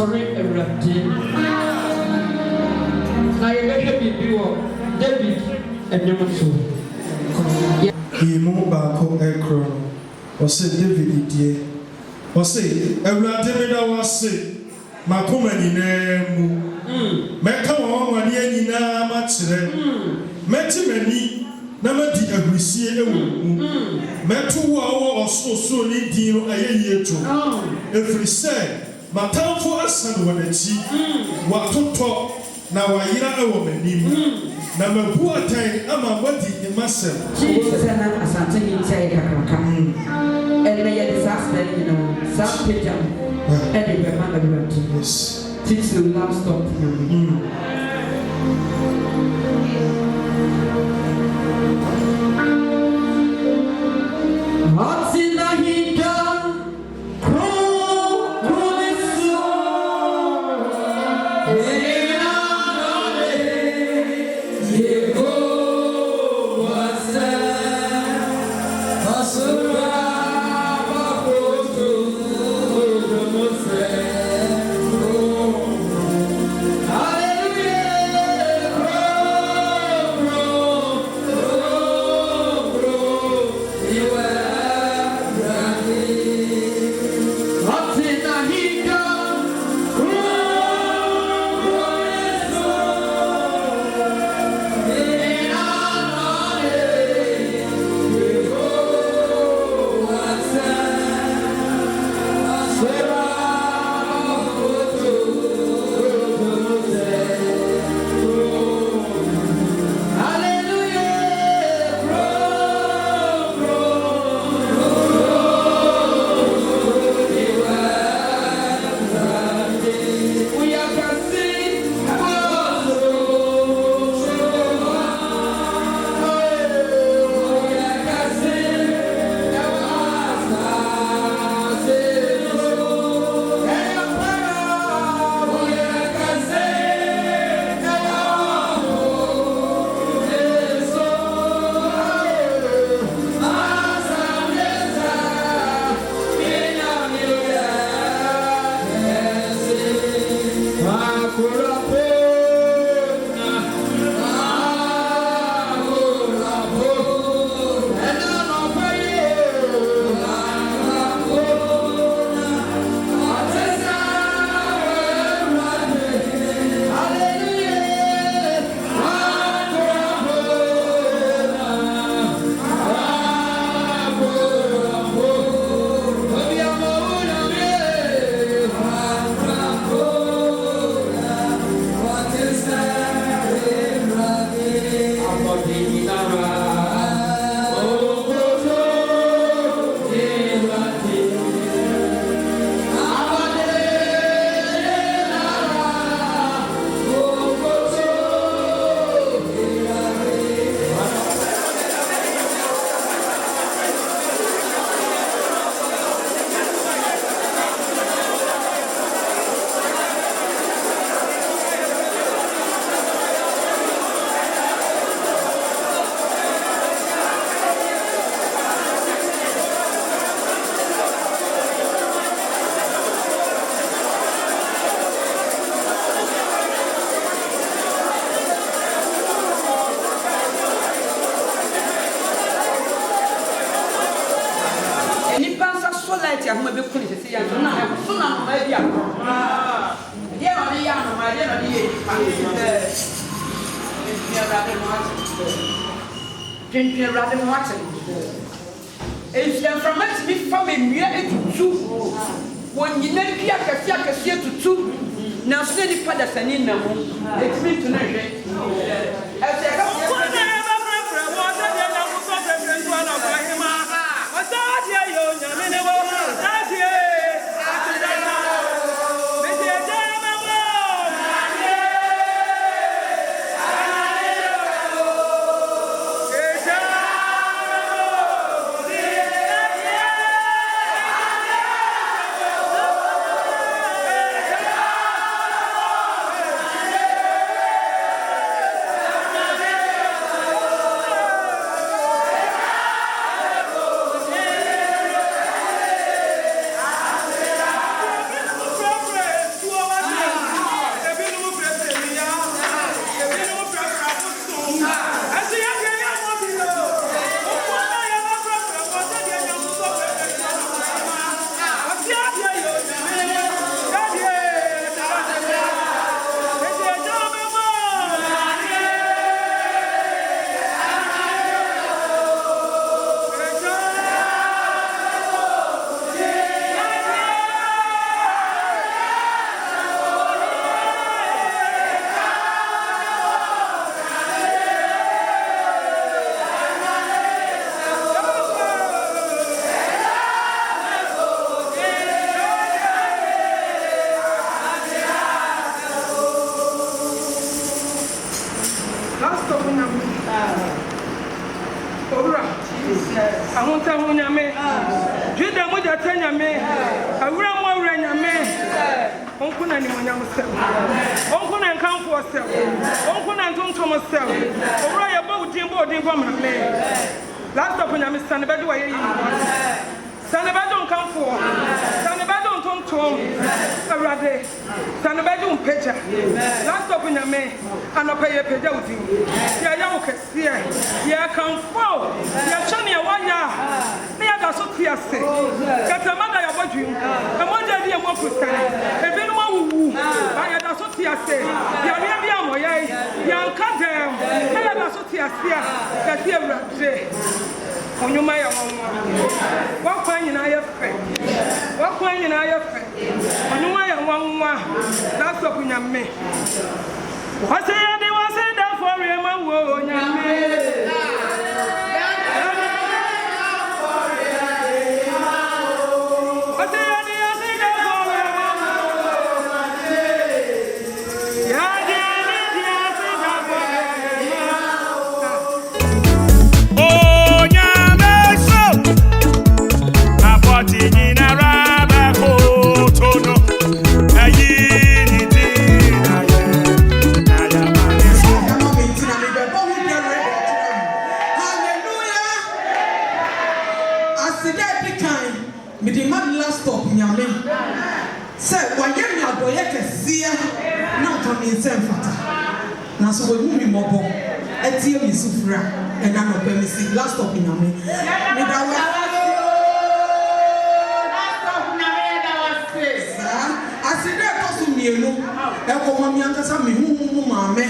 sorry everything. I ever be pure David and never so. He moved back home across. Or say David dear. Or say everything that was say. My company name. Make our one year in a match. Met many. Never did a receive. Met 2 hours or so need deal a year to. If we say, my time for us and when it's what to talk now, I hear a woman. Number poor time, I'm a body in myself. Jesus and I'm a something inside a come. And they are disaster, you know, some picture. And they remember to this. Since the last stop. What's in the heat? Last of them, Ora, I want to win a man. Judah would attend a man. I will more than a man. Uncle and myself. Uncle and come for self. Uncle and come to myself. Or I about Jimbo, Jimbo, man. Last of them, I'm standing by the way. Sanaba don't come for. Sanaba don't come to him. Sanaba don't picture. Last up in a man, and I pay a pedality. Yeah, come for. Yeah, Chania, one ya. They are so clear. Get a mother about you. And one day, I want to say, a bit more woo. I had a so clear say. Yeah, yeah, cut them. I had a so clear that here. On your Maya, what kind in I have friend? What kind in I have friend? On your Maya, one, that's up in a me. What say they was said that for him? So we move more. Eti mi sufra, and I'm not going to see last of in a me. I said that also me, you know. I come on, young as I'm who, mamma.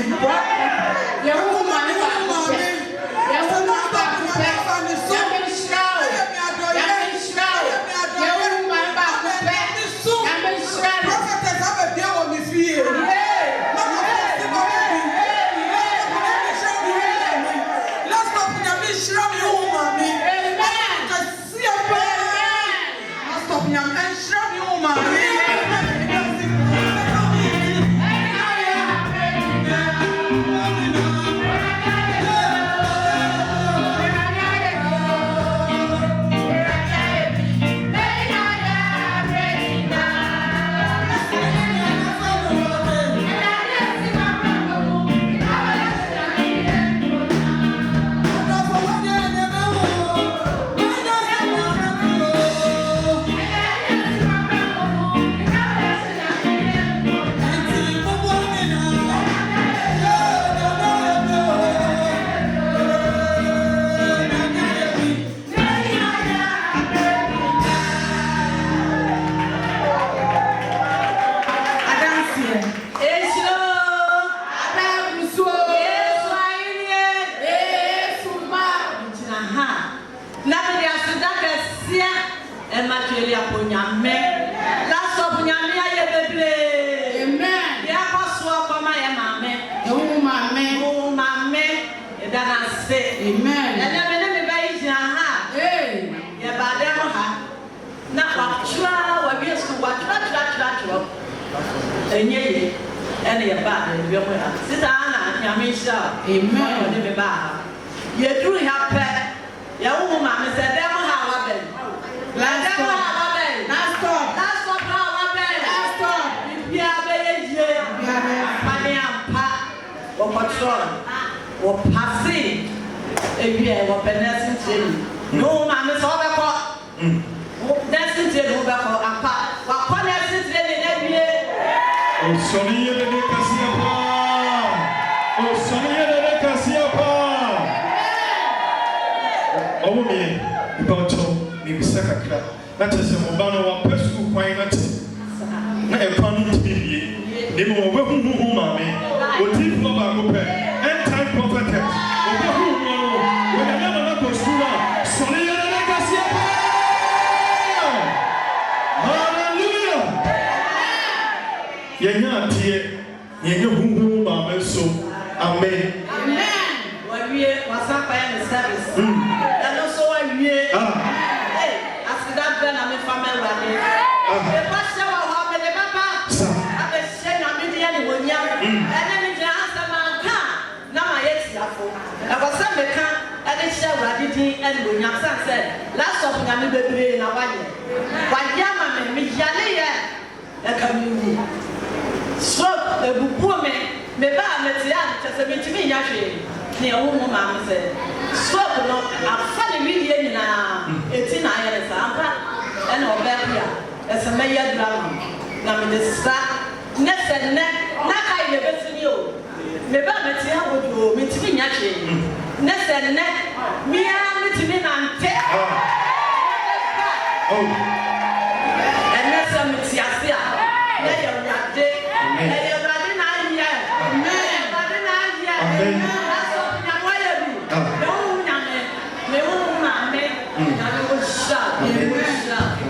Amen. And I'm in the base now. Hey, yeah, but never have. Now, what we are to watch, and ye, and you're bad, and you're sit down, Yamisha. Amen. Never bad. You truly have pet. Your woman said, never have a bed. Never have a bed. That's stop. That's what how a bed. That's stop. You are a or patrol, or passing. If you are a nursing no man is all about nursing table apart. What nursing table in oh, Sonny, the Cassiapa. Oh, Sonny, the Cassiapa. Oh, me, about to be second. That is a mobile person who why not? Not a pun to be. They will work who mammy. What if Loba go and time prophetess? Yenya tie yenya huhu mama so amen wa wie wasa pa ya service and also wa wie asida bra na me family wa de e pa se wa ho me le baba abe se na me dia ni wonya and me dia asa man ka na ma yet Awurade din and we have said last of nyame bebre na waye wayama me yale ye ekamiwu stroke ebubu me ba metia tese metimi nya hwe ne wo mo ma me se stroke no afa ne video nyina eti na aye sa ampa e na obepia ese meya drama na me de sa ne se ne na kai ne besini o me ba metia wodo metimi nya hwe ne se ne mia metimi nante and ne se metia se a ne ye wade ne ye wade na aye amen wade na aye amen aso nya moye bi me wo na me na me wo sha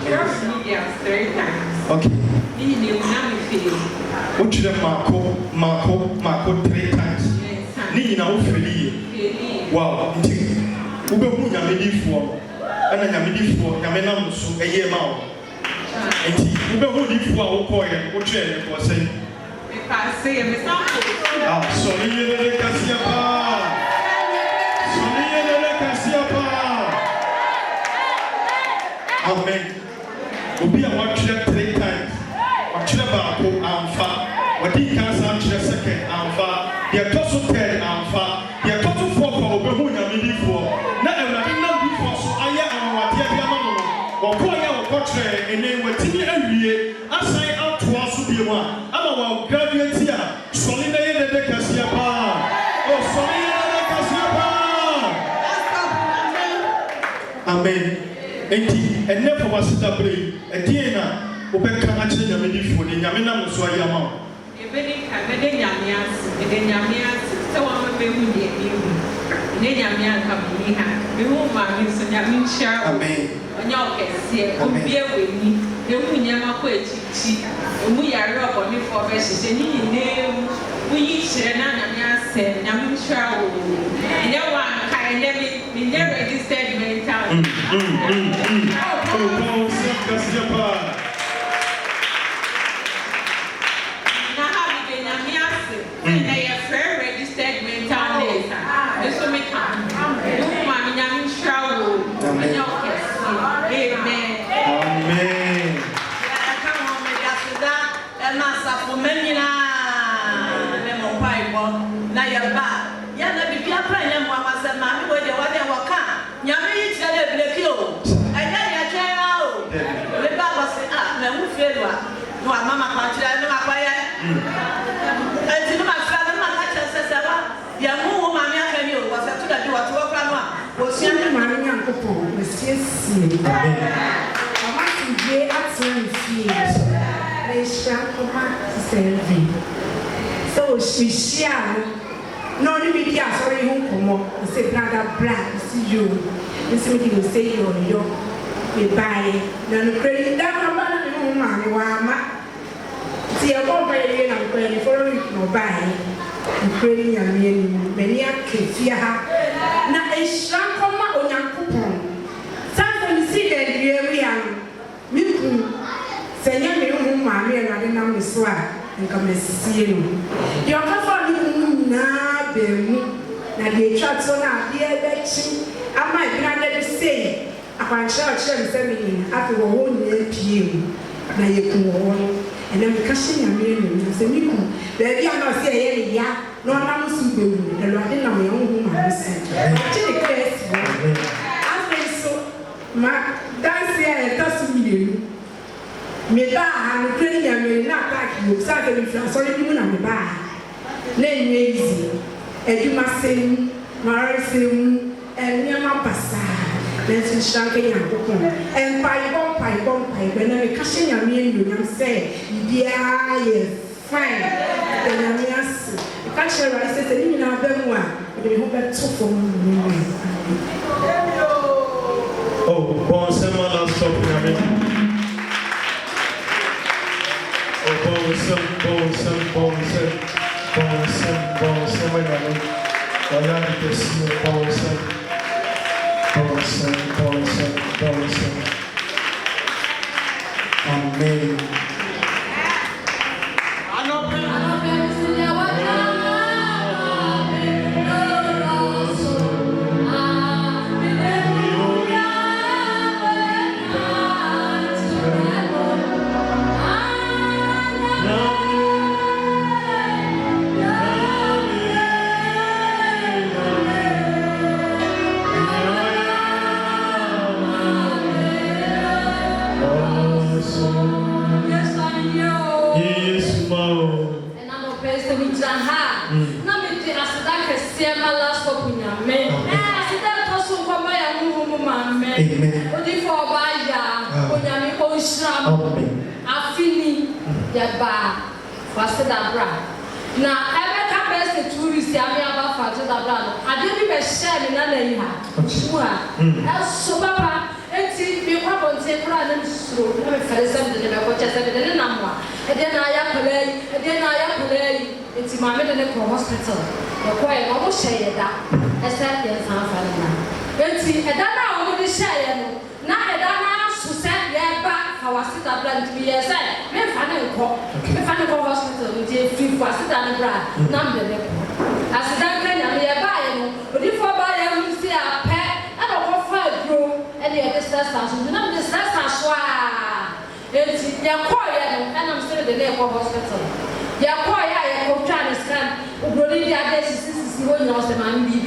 trust me 3 times okay ni ni una me feel what you mako 3 times ni na wo feel wow ube hu nyame difo ana nyame difo nyame nam so eye ma wo enti ube hu difo a wo koye wo twere ko se me passe me sample so ni yele kasia pa amen obi a wa twere 3 times wa twere ba ko amfa wadi kansa twere second amfa ye toso third amfa ye toso fourth ko obe hu nyame difo na Awurade nam difo so aye amwade bia ma no wo ko ya wo ko twere ene watimi awie asan atoa so bi mu a ama wa graduate a soli na ye de kasia pa o soli ye de kasia pa amen enti ene FAWASEDA bre edie na obeka ma kire nyame difo de nyame nam so aye ama ebeni ka me de nyame as se wa me be hu de bi ne nyame anka bi ha me hu ma me so nyame nchia amen onya okese obi eweni e hu nyama ko echichi emu yare oboni fo be hye ni ne mu yi hire na nyame ase nyame nchia o ne wa ka ne mi ne registered mental oh kasia pa na your fair registered mental data. This will make come. You want me to show. Amen. Amen. Come on, me just that. And master for many na. Lemon pie one. Now you're back. Yeah, let me be a friend. And mama said, "Mommy, where you want to walk on? Yummy, it's a little kill." And then you try out. The Bible said, "Ah, me who feel what? No, mama can't tell me my quiet." So she shall no be sorry who come up say brother black see you this meeting will say you on your buy no credit that no man wa see a go buy and credit for no buy credit and many a kefia na e shall come on yankopon sometimes see that we are miku senya me hu ma me na de na me so a nka mesie no yo ka fa ni na be mu na de twa so na de e be chi ama e na de say akwancha chere se me ni afi wo wo ni pie na ye ku wo no ene me ka hye nya me no se mi ku be bia na se ye ni ya no na mo su be mu de lo ade na me hu ma me se chi de kresi afi so ma dance ya ta su mi me ba and training ya me na attack you say the friend sorry you na me ba na easy eduma sem mara sem eniama pasa let's shank ya kokon en pai bon na me kashe ya me enu nyam say bia ye fine na me as kashe ra say ni na ba mu a de ho be to for mu oh bon sema la stop na me Amen. tomorrow. And I'm a person with Jaha. Now, I said, I can see my last up in your man. I said, that also for my own man. Amen. But if for by ya, when I'm going shram, I feel that bar. FAWASEDA bra. Now, I can best to receive me about FAWASEDA bra. I didn't even share me none of you. Sure. So, Papa. We want to take random through. I'm a fellow the watches and then I play, and then I play. It's my medical hospital. The quiet almost say that. I said, yes, I'm fine. Let's see, and then I want to share. Now, I don't to send their back FAWASEDA plan to be a side. Me final hospital with a free FAWASEDA brand. Number the I said, I'm going to buy, but if I buy, I will see a pet. And the other sisters, you know, the sisters it's their choir, and I'm still the name of hospital. Their choir, I am trying to scan, who believe that this is when you know the man be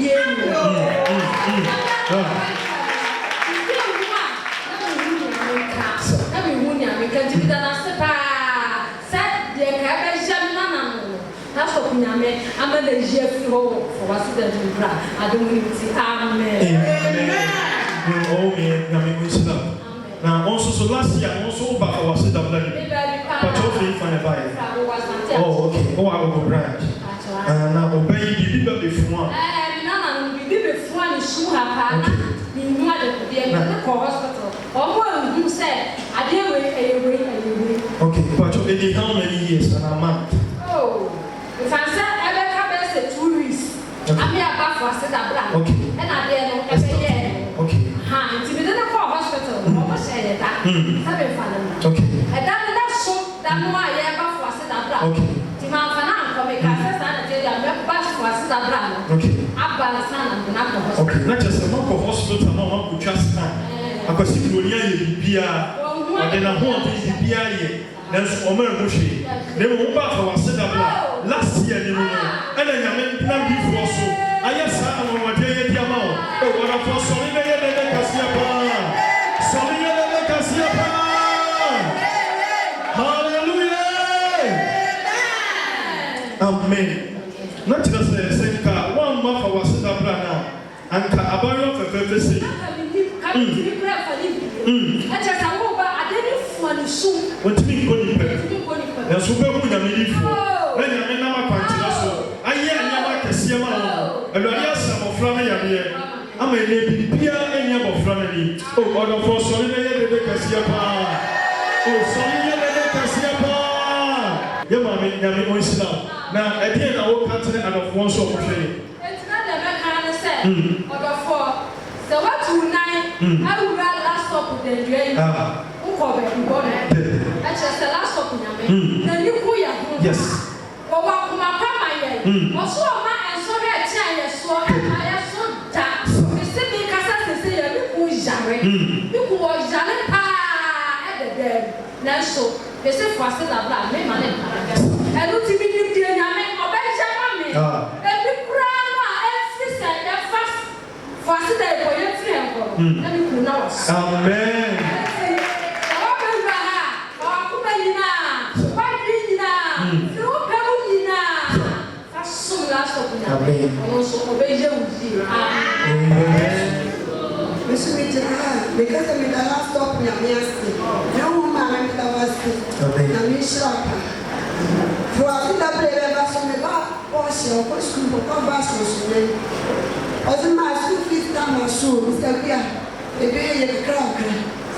that's what I'm a legit for FAWASEDA to bra. I don't need to see amen. Oh, man, now, also, so last year, also about FAWASEDA bloody. But hopefully, find a buyer. Oh, okay. Oh, I will go branch. And now, obey the people before. And we did before and show her partner. We knew that the hospital. Or who said, I didn't wait. Okay, but already how many years and a month? Oh, if I said, I better 2 weeks. I'm here about FAWASEDA bra. Okay. And I didn't every year. Okay. It's been in a hospital. What say that? Okay. And that's so that no I ever FAWASEDA bra. Okay. Timam Fanan for me, I tell you, I'm back FAWASEDA bra. Okay. Abba and Nako. Okay. Not just a Moko hospital, no one just can. I could see Gloria Bia, or then a home is the Bia. There's Omer Mushi. They were back FAWASEDA bra. Last year, they were. And then I meant not before so. I guess I don't know what they are now. Oh, what a for Solina. Amen. Not just the same car, one month I was in the plan and about your fantasy. I just I didn't want to shoot. What do you mean? There's super good. I'm ready for. Then I'm never continuous. I never can see a man. And I have some of family. I'm a lady, Pia, and you have family. Oh, God, for Solina, they can see a pan. Oh, Solina, they can see a pan. Your mammy, Yami, Islam. Now, at the end, I will cut it out of one sort of thing. It's not the man said, or for so what tonight, I will run last up with the drain. Who call it? That's just the last up in your man. Then you put your yes. But what come up my way? Also, a man and so that child is so I am so dark. The city Casa say, you who is Jarry. You who was Jarry at the dead. Now, so they say FAWASEDA bra, me money. And look to me, dear Yaman, or Benjamin. And the crown, every second, fast, FAWASEDA for your friend. Let me know. Amen. Also obey you. Amen. Because I'm in the last stop, no woman was FAWASEDA player was on the back, or she or school for conversions. As my school fees come and soon, Mr. Bia, a baby crack.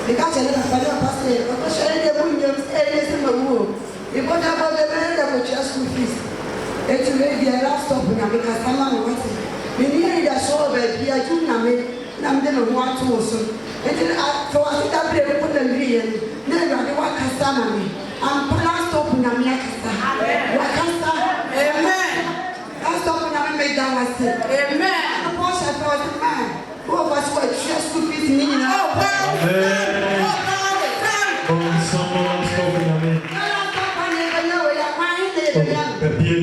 The catcher of Father Pastor, but she had the Williams, and the room. You put up the man of your school fees. It's really the last stop because someone was it. We need a soul that we are doing. I'm going to want to also. And then FAWASEDA player put the real. Never the one customer. I'm last stop in America. Amen. Last stop in America. Amen. The boss of the man who was what school fees in Amen. Someone stop in America.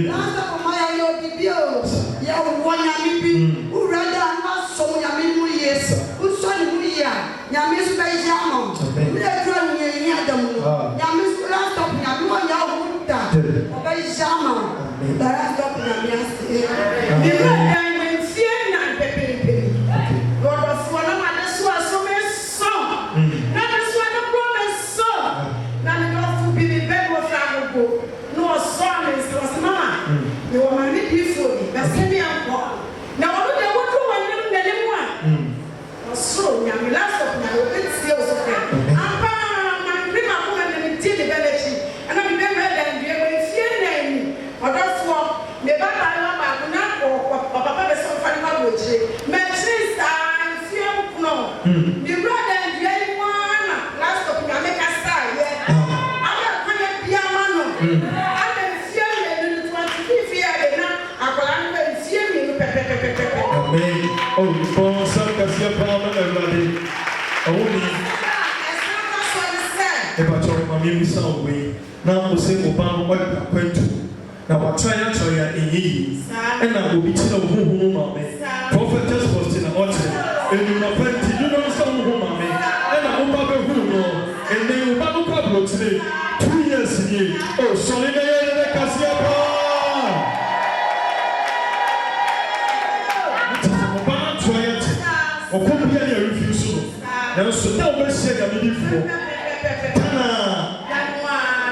Last stop in who rather not so young years, who saw the year, Yamis by Yamo, we are drawing near them. Yamis last stop in Yamu. Jama. That has not been a mistake. The red diamond, fear not pepe. God of one of us was so many song. Not this one of promise song. Now the God who be the bed of Rago. No song is was mama. You are my beautiful. That's me uncle. Now what do they want to one of them one? So, young last of my open seals of them. My prima woman and the village. And I remember that we were in fear name. Or that's what the Baba or Papa is so funny. Matches and fear no. The brother and the one last of me, I make a style. I'm not going to be a man. I'm in fear in the 25th year. I'm going to fear me. Amen. Oh, for some Cassia Palmer, everybody. Only. If I told my baby some way, now we'll say Obama what I went to. Now I try and show you in ye, and I will be telling who Prophetess Faustina Okyere, and you know, you know some woman, and I will not who know, and they will not look up today. 2 years in ye. Oh, sorry, they Cassia Palmer. Or come here and refuse. Now, so now we're saying I'm in for.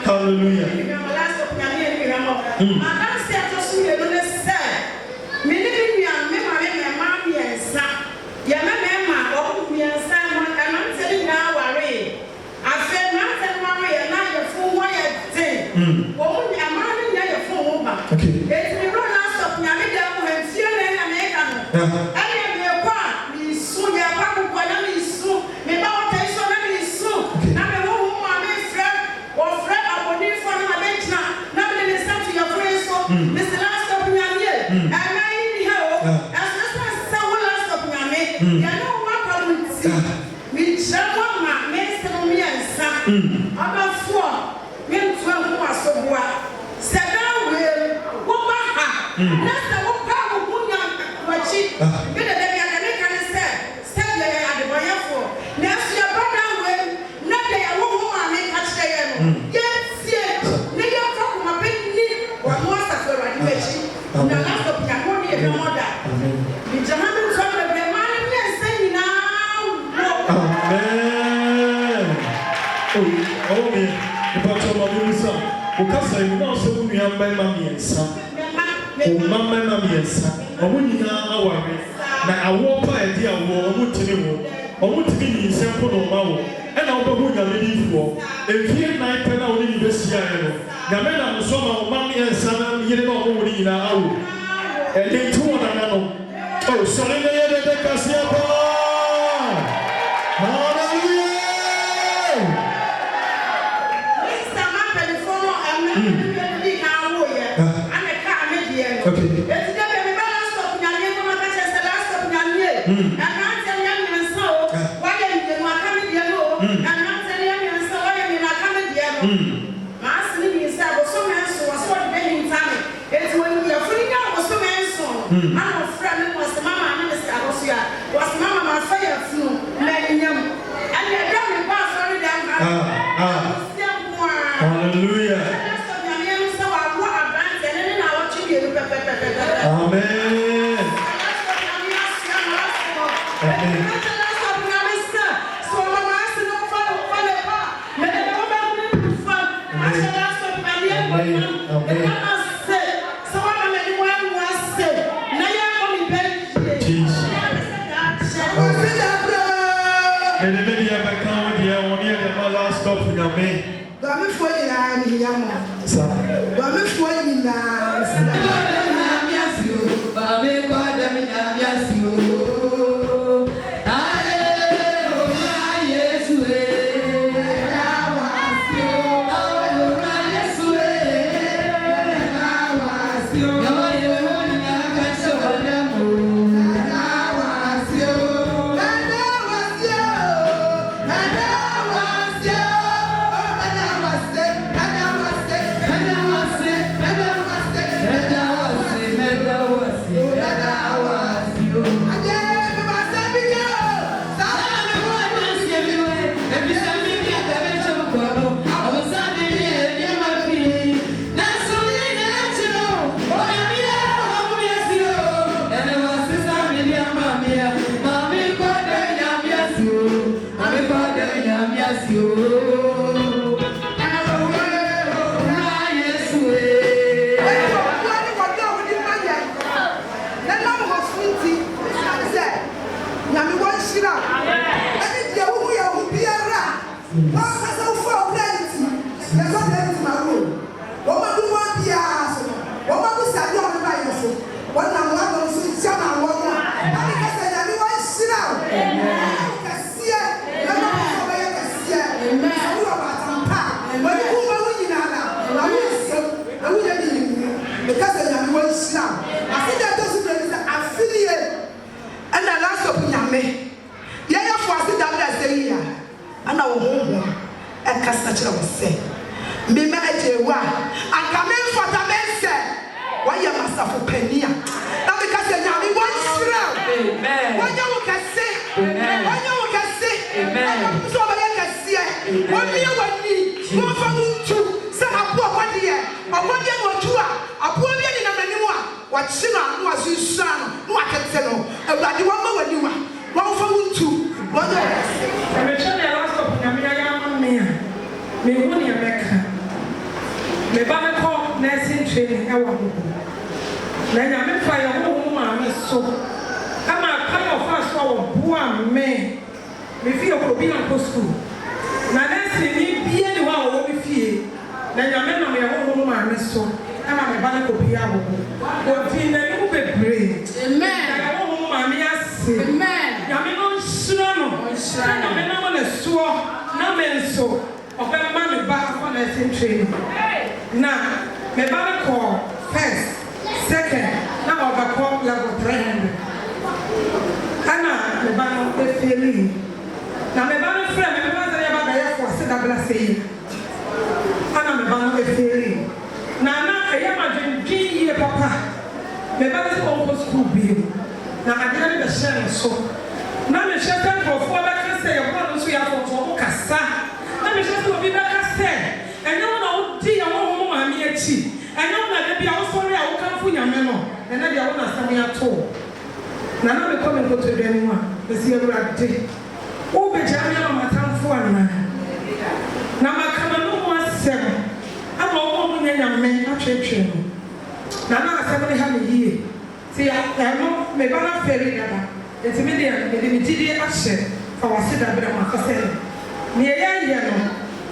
Hallelujah. Madam said to see you, let's say, Millie, memory, mammy, and son. Your mamma, or me and Simon, and I'm telling now, worry. I said, Nothing, worry, and now you're full wire thing. Woman, your mammy, your full woman. Okay. It's the run last of me, I made them when fear and American. I am your part. Soon, your papa, what I mean, soon. Maybe I'll tell you so many soon. Now, the woman, my friend, or friend, I will need for my bench now. Now, they listen to your friends. So, Mr. Last of me, I'm here. And I need help. As last as someone last of me, you know what problem is. We travel, my master, me and son. About 4 men 12 more so what. Seven will go back. That's the one power who young what she better than the other can say. Step there at the boy for. Now, your brother will not there. I won't make catch there. Yes, yes. Nigga from my penny or most of the machine. Now, last of your money and your mother. The German from the man and say now. Amen. Oh, me. If I told my baby son, because I know so we are by my son. Oh, Mamma, yes. I wouldn't know our way. Now, I walk by a dear war, would to the war, or would to be in simple or mower, and I'll be who you're ready for. If here night, then I'll leave this year. Now, men are so mommy and son, you know, only in our hour. And they two on another. Oh, sorry, they had a Cassia. Hallelujah. Okay. Hallelujah. Amen. Islam. I see that doesn't mean affiliate. And the last of Yame. Yaya FAWASEDA say here. And our home. And Castacha was said. Mima Ejewa. And Kamen Fatamen said. Why you must have a penny? Now because you have one shroud. Amen. When you can say. Amen. When you can say. Amen. So I can see. When you want me. Go for you. Some are poor one year. Or 1 year or 2. A poor year in a manua. What Sina was his son. No, I can tell. About the one when you are. One for you. What do I say? I'm a channel last of Yamia. Me money America. Me Baba call nursing training. I want to. Then I make fire home. I'm so. I'm a kind of fast forward. Who am me? Me feel to be on school. Now that's me. Be anyone who will be fear. Then I make my home. I'm so. I'm a Baba to be out. What in the new baby? Amen. I want mommy. Amen. Yamino Shano. Shano. I'm not a swore. No man so. Of a man back on nursing training. Now, my brother call first, second, now of a call level 300. Anna, my brother, the feeling. Now, my brother friend, my brother, I FAWASEDA say. Anna, my brother, the feeling. Now, I am a dream, papa. My brother's almost school bill. Now, I didn't share so. Now, my shelter for 4 back say, I want to see a for Cassa. I'm just going to be back said. And no one will dear woman, me a cheat. And no one will be also I will come for your memo. And then I will not send me at all. Now, I'm coming to the anyone. The see a rat day. Oh, the Jamia, my town for a man. Now, I come along 7. I'm all woman and men, not training. Now, I suddenly have a year. See, I know my brother ferry. It's immediate, the immediate action for FAWASEDA, but I'm for selling. Near yellow,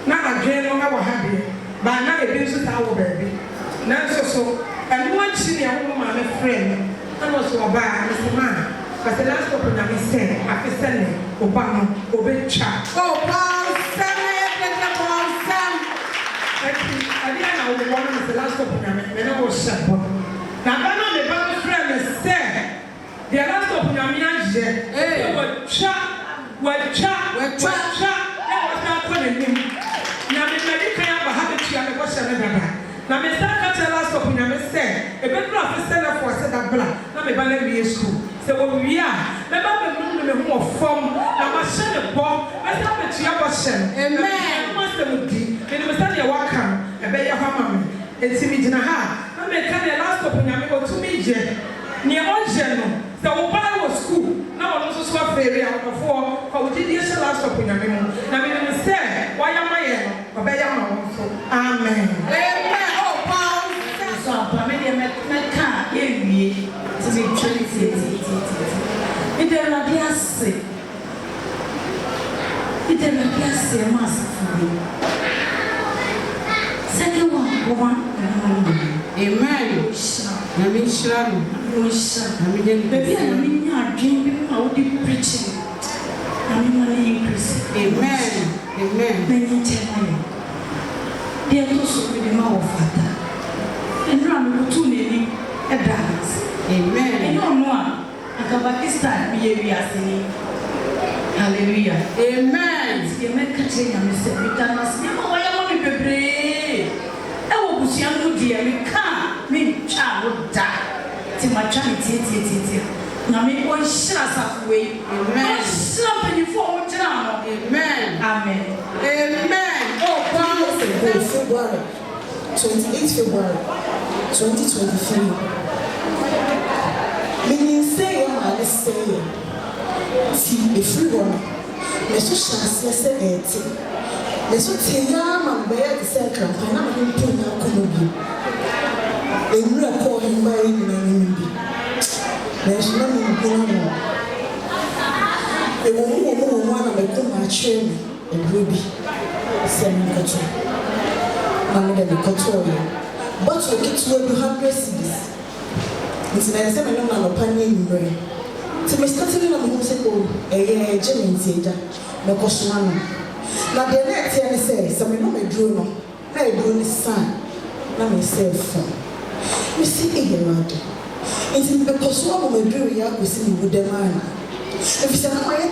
now a general our happy, but now a business our baby. Now so, and one senior woman, a friend, and also a bar, Mr. Man. But the last open I said, I can send Obama, Obey Chat. Oh, Paul, send I didn't know the woman is the last open I was shut. Now, the Bible friend said, the last open I what chat, what chat. Now, Mr. Catcher last up in a say, a better officer FAWASEDA black, not a banner school. So we are, the Bible more form, I must send a bomb, I have a chiapas, and man, master would be, and the Messiah welcome, a better hammer, and see me I may come the last up in a go to me, near one general. The Obama was school. Now I also swap area before. For we did the last up in a minute. Now we say, why am I? Amen. Amen. Oh, Paul. So, I mean, I can't hear me to be treated. It did not be a sick. It did not be a sick master. Second one. Amen. I mean, sure. Maybe I mean, I dream how deep preaching. I mean, money increase. Amen. Amen. Many times. They are also with the mouth of Father. And run to many a dance. Amen. And no more. I come back this time, behavior. Hallelujah. Amen. You make a change and say, we cannot see. Oh, I want to be brave. I will see you, dear. We can't. Me, child, die. My charity, now me one shall halfway. Amen. Something for Amen. Amen. Amen. Oh, February 28 February 2023. Meaning say I say see a free one. Me so chance say it. Me so tia man be the second na me put na kono bi. Enura ko himba yi na nimbi. Me so na me put na. E wo mo na me ko ma chere me e rubi. Send me to. I'm going to control you. But you get to 100 cities. It's an answer. I'm not a penny in brain. So, Mr. Tilly, I'm going to say, oh, a Jimmy Zeta, no question. Now, the next year, I say, some of my drone, I do this son. Let me say, We see a rod. It's in the Kosovo Madria, we see with the man. If it's a time.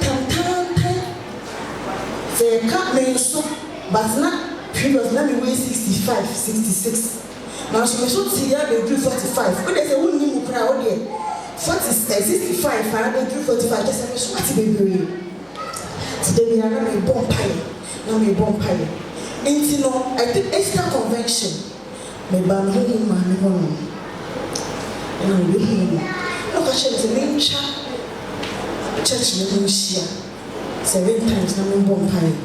Say, can't make so, but not previous, let me weigh 65, 66. Now she may should see her they do 45. But there's a woman who cry out there. 65, I do 45. Just a sweat baby. Today we are not a bomb pile. No, a bomb pile. And you know, I think Easter convention. Me ban home, man, home. And I'm home. Look at the main church in Russia. 7 times, no bomb pile.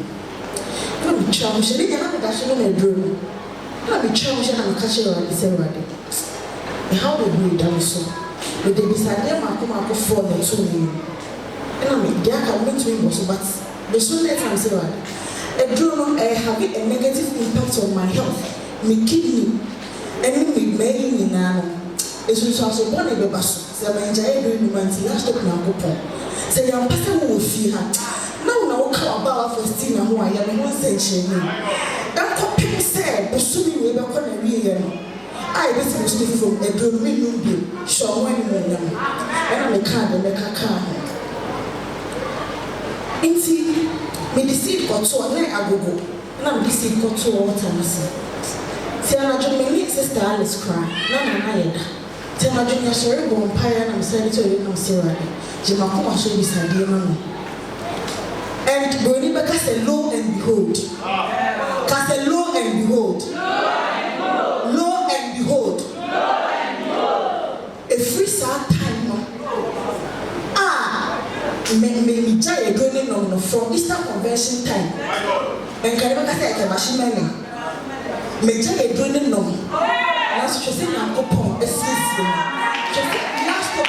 I'm a charm, she didn't have a dash on a drum. I'm a charm, she had a catcher on the same body. And how did we done so? But they decided to come out for the 2 million. And I mean, they are coming to me, but the sooner I'm saying, a drone have a negative impact on my health, my kidney, and me making now. It's also one of the bus, so my entire dream went last up now. Say, I'm passing with fear. Now, about Faustina who I am in 1 century. That copy said, the swimming way back on a real. I was speaking from a good million, show one woman, and I'm a card and a car. Inti, me the seed got to a night ago, and I'm the seed got to water. See, I'm a German sister Alice cry, none of my head. Tell my junior sorry, born pie, and I'm saying to you, no, Sarah. Jimako should be Sadia Mamma. And when you cast a lo and behold, cast a lo and behold, lo and behold, a free sad time. Me try going on from Easter convention time. And can you say a machine man? Me try going on. Last just say I'm upon a season. Just last of